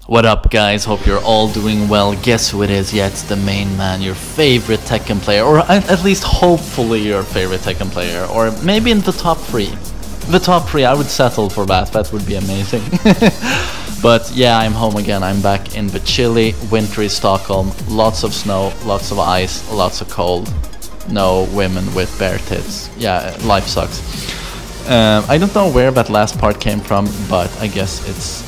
What up, guys? Hope you're all doing well. Guess who it is? Yeah, it's the main man, your favorite Tekken player, or at least hopefully your favorite Tekken player, or maybe in the top 3. The top 3, I would settle for that. That would be amazing. But yeah, I'm home again. I'm back in the chilly, wintry Stockholm. Lots of snow, lots of ice, lots of cold. No women with bare tits. Yeah, life sucks. I don't know where that last part came from, but I guess it's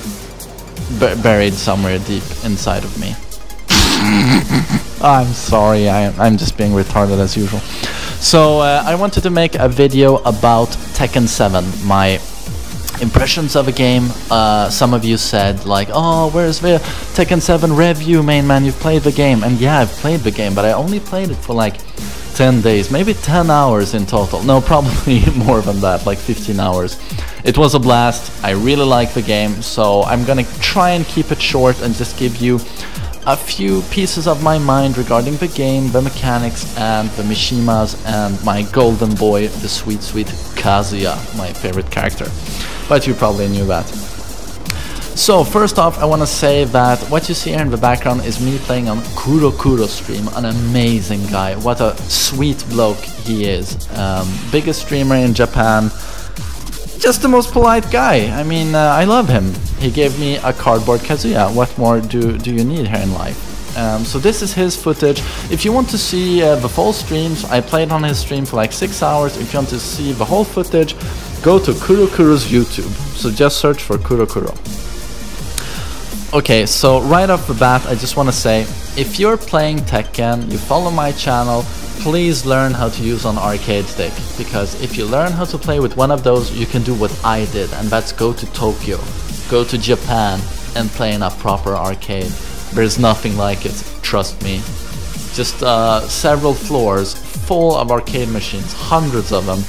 buried somewhere deep inside of me. I'm sorry, I'm just being retarded as usual. So I wanted to make a video about Tekken 7, my impressions of a game. Some of you said like, oh, where's the Tekken 7 review, main man? You've played the game. And yeah, I've played the game, but I only played it for like 10 days, maybe 10 hours in total. No, probably more than that, like 15 hours. It was a blast. I really like the game, so I'm gonna try and keep it short and just give you a few pieces of my mind regarding the game, the mechanics, and the Mishimas, and my golden boy, the sweet, sweet Kazuya, my favorite character. But you probably knew that. So first off, I want to say that what you see here in the background is me playing on Kurokuro's stream, an amazing guy. What a sweet bloke he is. Biggest streamer in Japan. Just the most polite guy. I mean, I love him. He gave me a cardboard Kazuya. What more do you need here in life? So this is his footage. If you want to see the full streams, I played on his stream for like 6 hours. If you want to see the whole footage, go to Kurokuro's YouTube. So just search for Kurokuro. Okay, so right off the bat, I just want to say, if you're playing Tekken, you follow my channel, please learn how to use an arcade stick, because if you learn how to play with one of those, you can do what I did, and that's go to Tokyo, go to Japan, and play in a proper arcade. There's nothing like it, trust me. Just several floors full of arcade machines, hundreds of them,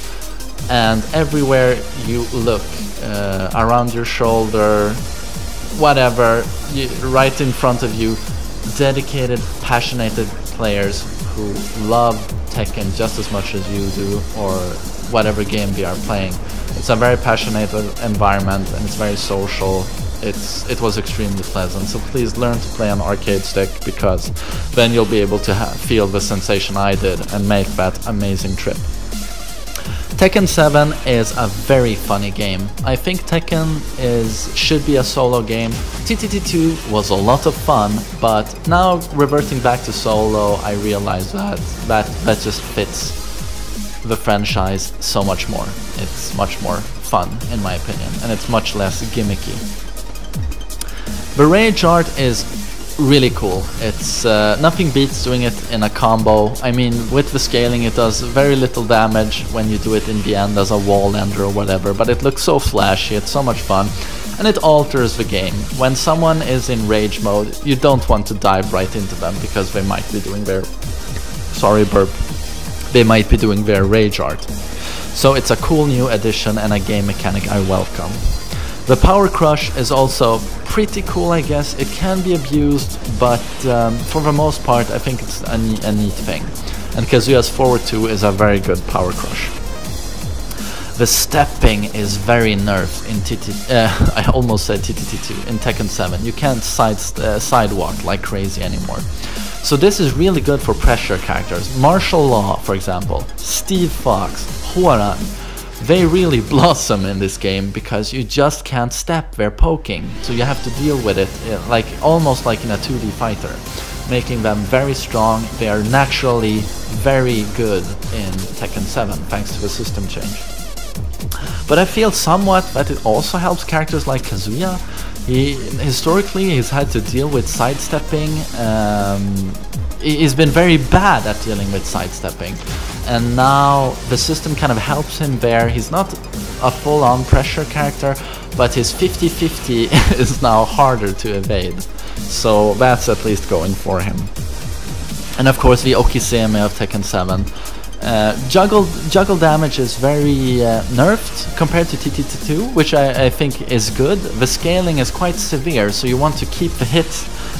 and everywhere you look, around your shoulder, whatever, right in front of you, dedicated, passionate players who love Tekken just as much as you do, or whatever game they are playing. It's a very passionate environment, and it's very social. It was extremely pleasant, so please learn to play on arcade stick, because then you'll be able to feel the sensation I did and make that amazing trip. Tekken 7 is a very funny game. I think Tekken should be a solo game. TTT2 was a lot of fun, but now reverting back to solo, I realize that just fits the franchise so much more. It's much more fun, in my opinion, and it's much less gimmicky. The rage art is really cool. It's nothing beats doing it in a combo. I mean, with the scaling, it does very little damage when you do it in the end as a wall ender or whatever, but it looks so flashy, it's so much fun, and it alters the game. When someone is in rage mode, you don't want to dive right into them, because they might be doing their they might be doing their rage art. So it's a cool new addition and a game mechanic I welcome. The power crush is also pretty cool, I guess. It can be abused, but for the most part, I think it's a neat thing. And Kazuya's forward 2 is a very good power crush. The stepping is very nerfed in I almost said TTT2, in Tekken 7. You can't sidewalk like crazy anymore. So this is really good for pressure characters. Martial Law, for example, Steve Fox, Huaran. They really blossom in this game, because you just can't step, they're poking, so you have to deal with it like almost like in a 2D fighter, making them very strong. They are naturally very good in Tekken 7 thanks to the system change. But I feel somewhat that it also helps characters like Kazuya. Historically he's had to deal with sidestepping. He's been very bad at dealing with sidestepping, and now the system kind of helps him there. He's not a full-on pressure character, but his 50-50 is now harder to evade, so that's at least going for him. And of course the Okiseme of Tekken 7. Juggle damage is very nerfed compared to TTT2, which I think is good. The scaling is quite severe, so you want to keep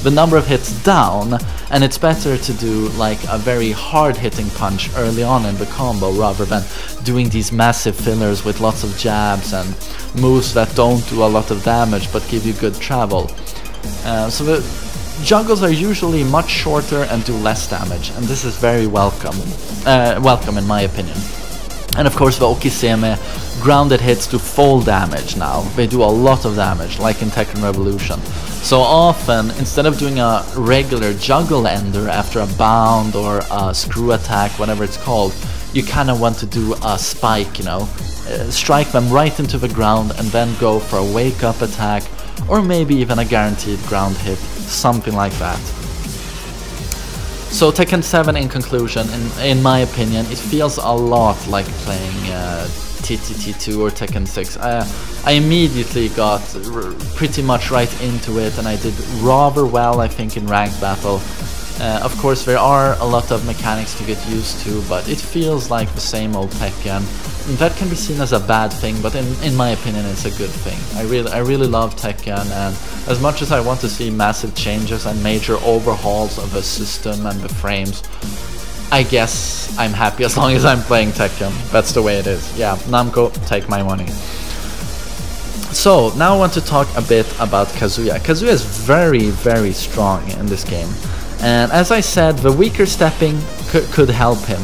the number of hits down, and it's better to do like a very hard hitting punch early on in the combo rather than doing these massive fillers with lots of jabs and moves that don't do a lot of damage but give you good travel. So the juggles are usually much shorter and do less damage, and this is very welcome in my opinion. And of course the Okiseme grounded hits do full damage now. They do a lot of damage, like in Tekken Revolution. So often, instead of doing a regular juggle ender after a bound or a screw attack, whatever it's called, you kind of want to do a spike, you know, strike them right into the ground and then go for a wake up attack, or maybe even a guaranteed ground hit, something like that. So Tekken 7 in conclusion, in my opinion, it feels a lot like playing TTT2 or Tekken 6. I immediately got pretty much right into it, and I did rather well, I think, in ranked battle. Of course there are a lot of mechanics to get used to, but it feels like the same old Tekken. And that can be seen as a bad thing, but in my opinion it's a good thing. I really love Tekken, and as much as I want to see massive changes and major overhauls of the system and the frames, I guess I'm happy as long as I'm playing Tekken. That's the way it is. Yeah, Namco, take my money. So now I want to talk a bit about Kazuya. Kazuya is very strong in this game. And as I said, the weaker stepping could help him.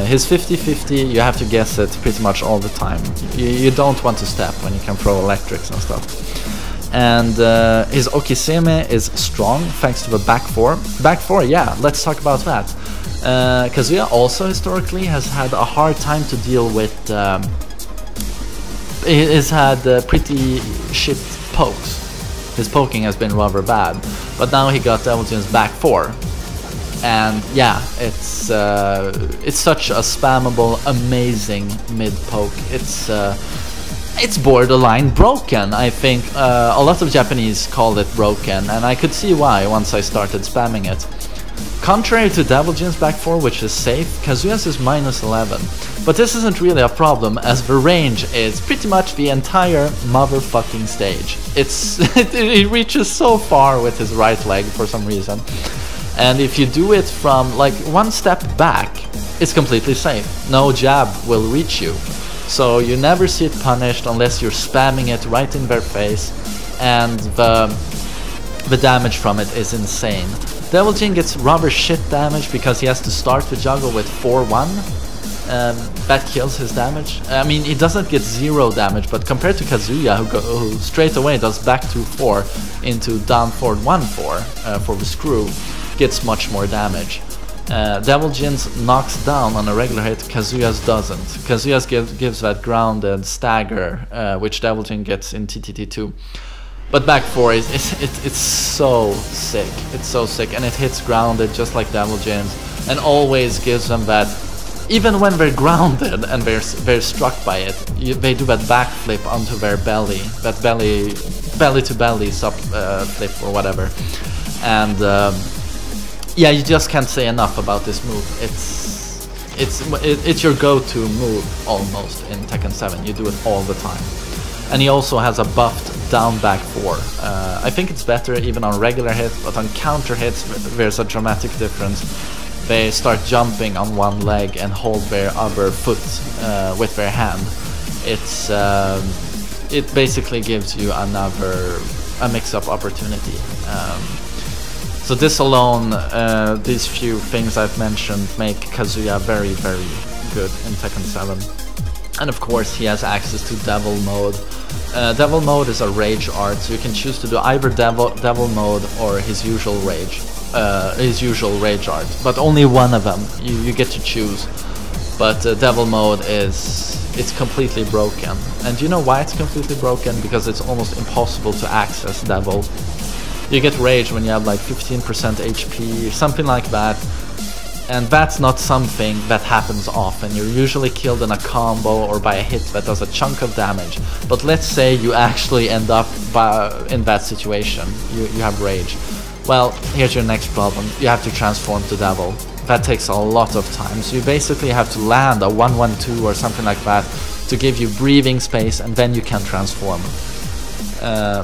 His 50-50, you have to guess it pretty much all the time. You don't want to step when you can throw electrics and stuff. And his Okiseme is strong thanks to the back 4. Back 4, yeah, let's talk about that. Kazuya also historically has had a hard time to deal with... he has had pretty shit pokes. His poking has been rather bad, but now he got Devil Jin's back 4, and yeah, it's such a spammable, amazing mid poke. It's borderline broken. I think a lot of Japanese called it broken, and I could see why once I started spamming it. Contrary to Devil Jin's back 4, which is safe, Kazuya's is -11. But this isn't really a problem, as the range is pretty much the entire motherfucking stage. It reaches so far with his right leg for some reason. And if you do it from like one step back, it's completely safe. No jab will reach you. So you never see it punished unless you're spamming it right in their face, and the damage from it is insane. Devil Jin gets rather shit damage because he has to start the juggle with 4-1. That kills his damage. I mean, he doesn't get 0 damage, but compared to Kazuya, who straight away does back 2-4 into down forward 1-4 for the screw, gets much more damage. Devil Jin's knocks down on a regular hit, Kazuya's doesn't. Kazuya's gives that grounded stagger, which Devil Jin gets in TTT2. But back 4 it's so sick. It's so sick, and it hits grounded just like Devil Jin's, and always gives them that. Even when they're grounded and they're struck by it, they do that backflip onto their belly, that belly to belly flip or whatever. And yeah, you just can't say enough about this move. It's your go-to move almost in Tekken 7. You do it all the time. And he also has a buffed down back 4. I think it's better even on regular hits, but on counter hits there's a dramatic difference. They start jumping on one leg and hold their other foot with their hand. It basically gives you a mix-up opportunity. So this alone, these few things I've mentioned make Kazuya very good in Tekken 7. And of course he has access to Devil Mode. Devil Mode is a rage art, so you can choose to do either Devil Mode or his usual rage art, but only one of them. You get to choose. But Devil Mode it's completely broken. And do you know why it's completely broken? Because it's almost impossible to access Devil. You get rage when you have like 15% HP or something like that. And that's not something that happens often. You're usually killed in a combo or by a hit that does a chunk of damage. But let's say you actually end up in that situation. You have rage. Well, here's your next problem. You have to transform to Devil. That takes a lot of time. So you basically have to land a 1-1-2 or something like that to give you breathing space, and then you can transform.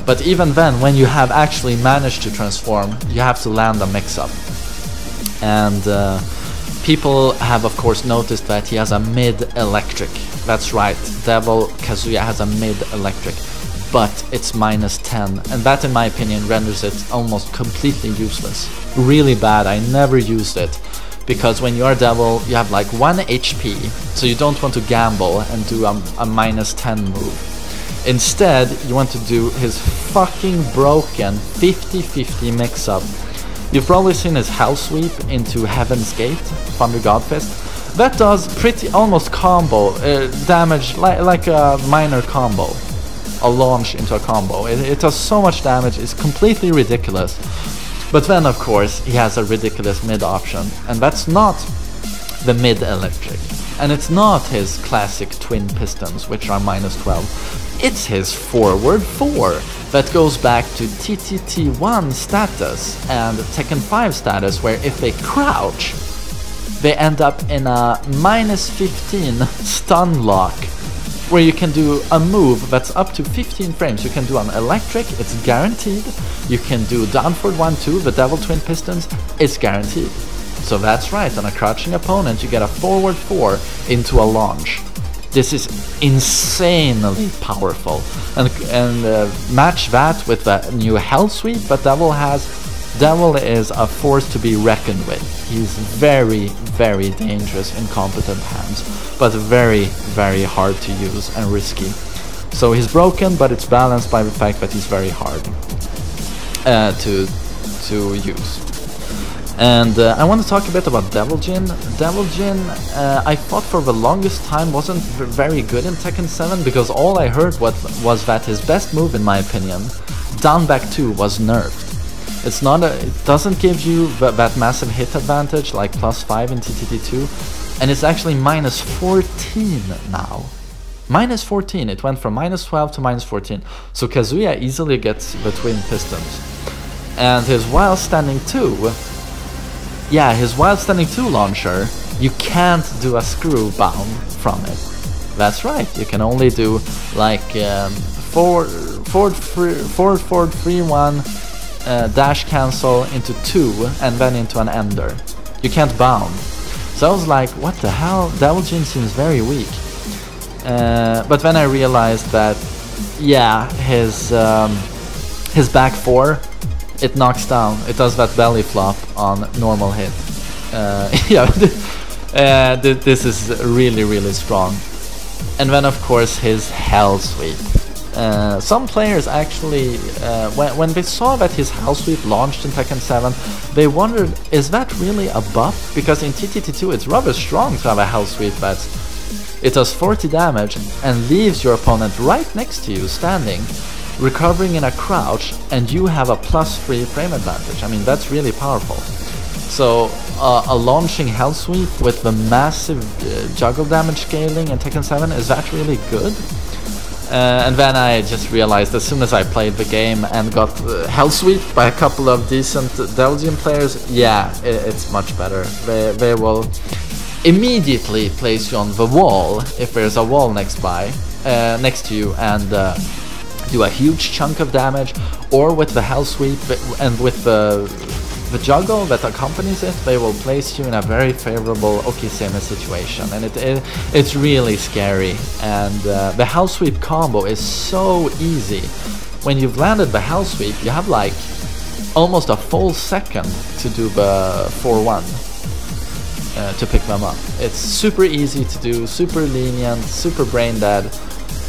But even then, when you have actually managed to transform, you have to land a mix-up. And people have of course noticed that he has a mid-electric. That's right, Devil Kazuya has a mid-electric, but it's -10 10, and that in my opinion renders it almost completely useless. Really bad, I never used it, because when you are devil you have like 1 HP, so you don't want to gamble and do a minus 10 move. Instead, you want to do his fucking broken 50-50 mix-up. You've probably seen his Hell Sweep into Heaven's Gate, Thunder God Fist. That does pretty almost combo damage, like a minor combo. A launch into a combo. It does so much damage, it's completely ridiculous. But then of course he has a ridiculous mid option, and that's not the mid electric. And it's not his classic twin pistons, which are minus 12. It's his forward 4 that goes back to TTT1 status and Tekken 5 status, where if they crouch, they end up in a minus 15 stun lock, where you can do a move that's up to 15 frames. You can do an electric, it's guaranteed. You can do down forward 1-2, the Devil Twin Pistons, it's guaranteed. So that's right, on a crouching opponent you get a forward 4 into a launch. This is insanely powerful. And match that with the new Hell Sweep that Devil has. Devil is a force to be reckoned with. He's very, very dangerous in competent hands, but very, very hard to use and risky. So he's broken, but it's balanced by the fact that he's very hard to use. And I want to talk a bit about Devil Jin. Devil Jin, I thought for the longest time wasn't very good in Tekken 7, because all I heard was that his best move, in my opinion, down back 2, was nerfed. It's not it doesn't give you that massive hit advantage like +5 in TTT2, and it's actually minus 14 now. Minus 14, it went from minus 12 to minus 14. So Kazuya easily gets the twin pistons. And his Wild Standing 2, yeah, his Wild Standing 2 launcher, you can't do a screw bound from it. That's right, you can only do like forward 3-1, dash cancel into 2 and then into an ender. You can't bound. So I was like, what the hell? Devil Jin seems very weak. But then I realized that, yeah, his back 4, it knocks down. It does that belly flop on normal hit. Yeah, this is really, really strong. And then of course his Hell Sweep. Some players actually, when they saw that his Hell Sweep launched in Tekken 7, they wondered, is that really a buff? Because in TTT2 it's rather strong to have a Hell Sweep that it does 40 damage and leaves your opponent right next to you standing, recovering in a crouch, and you have a +3 frame advantage. I mean, that's really powerful. So a launching Hell Sweep with the massive juggle damage scaling in Tekken 7, is that really good? And then I just realized as soon as I played the game and got Hell Sweep by a couple of decent Devil Jin players, yeah, it's much better. They will immediately place you on the wall, if there's a wall next to you, and do a huge chunk of damage, or with the Hell Sweep and with the juggle that accompanies it, they will place you in a very favorable Okiseme situation, and it's really scary. And the Hell Sweep combo is so easy. When you've landed the Hell Sweep, you have like almost a full second to do the 4-1 to pick them up. It's super easy to do, super lenient, super brain dead.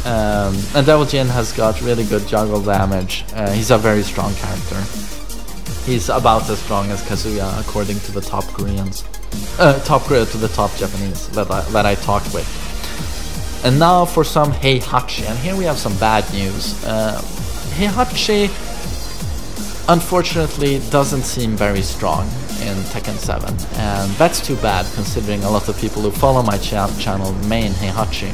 And Devil Jin has got really good juggle damage. He's a very strong character. He's about as strong as Kazuya, according to the top Koreans. To the top Japanese that I talked with. And now for some Heihachi, and here we have some bad news. Heihachi unfortunately doesn't seem very strong in Tekken 7, and that's too bad considering a lot of people who follow my channel main Heihachi.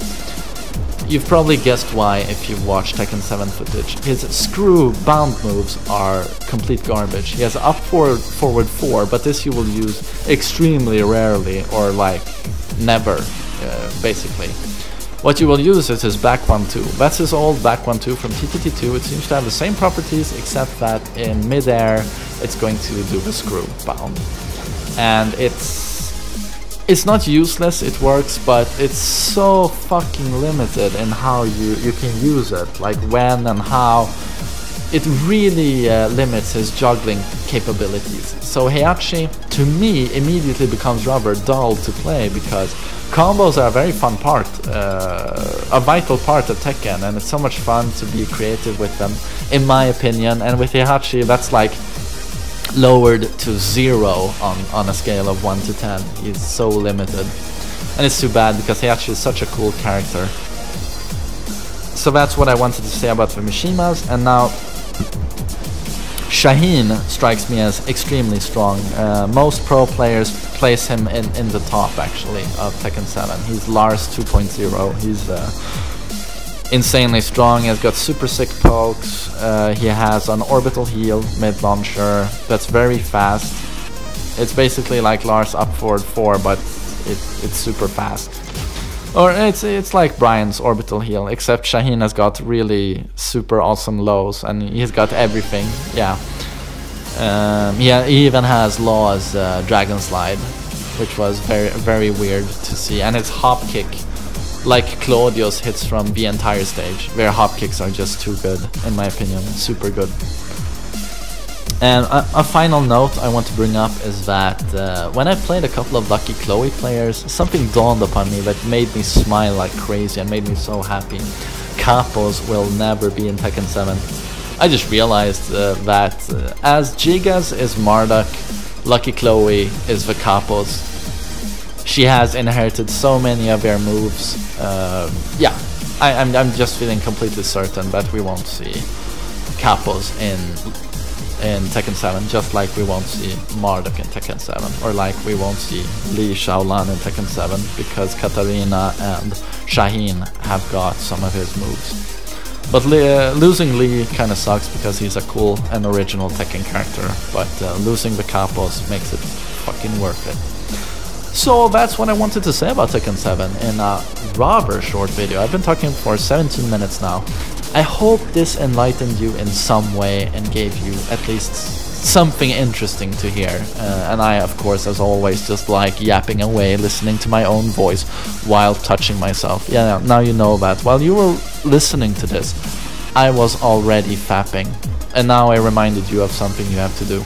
You've probably guessed why if you've watched Tekken 7 footage. His screw bound moves are complete garbage. He has up forward 4, but this you will use extremely rarely, or like never, basically. What you will use is his back 1-2. That's his old back 1-2 from TTT2. It seems to have the same properties, except that in midair it's going to do the screw bound. And it's not useless, it works, but it's so fucking limited in how you can use it, like when and how. it really limits his juggling capabilities. So Heihachi, to me, immediately becomes rather dull to play, because combos are a very fun part, a vital part of Tekken, and it's so much fun to be creative with them, in my opinion. And with Heihachi, that's like lowered to 0 on a scale of 1 to 10. He's so limited, and it's too bad, because Heihachi is such a cool character. So that's what I wanted to say about the Mishimas. And now Shaheen strikes me as extremely strong. Most pro players place him in the top, actually, of Tekken 7. He's Lars 2.0. He's insanely strong. He has got super sick pokes. He has an orbital heal mid-launcher that's very fast. It's basically like Lars up forward 4, but it's super fast. Or it's like Brian's orbital heal, except Shaheen has got really super awesome lows, and he's got everything. Yeah. He even has Law's Dragon Slide, which was very weird to see. And his hop kick, like Claudio's, hits from the entire stage. Their hop kicks are just too good, in my opinion. Super good. And a final note I want to bring up is that when I played a couple of Lucky Chloe players, something dawned upon me that made me smile like crazy and made me so happy. Capos will never be in Tekken 7. I just realized that as Gigas is Marduk, Lucky Chloe is the Capos. She has inherited so many of their moves. Yeah, I'm just feeling completely certain that we won't see Capos in Tekken 7, just like we won't see Marduk in Tekken 7, or like we won't see Lee Shaolan in Tekken 7, because Katarina and Shaheen have got some of his moves. But losing Lee kind of sucks, because he's a cool and original Tekken character, but losing the Capos makes it fucking worth it. So that's what I wanted to say about Tekken 7 in a rather short video. I've been talking for 17 minutes now. I hope this enlightened you in some way and gave you at least something interesting to hear. And I, of course, as always, just like yapping away, listening to my own voice while touching myself. Yeah, now you know that. While you were listening to this, I was already fapping. And now I reminded you of something you have to do.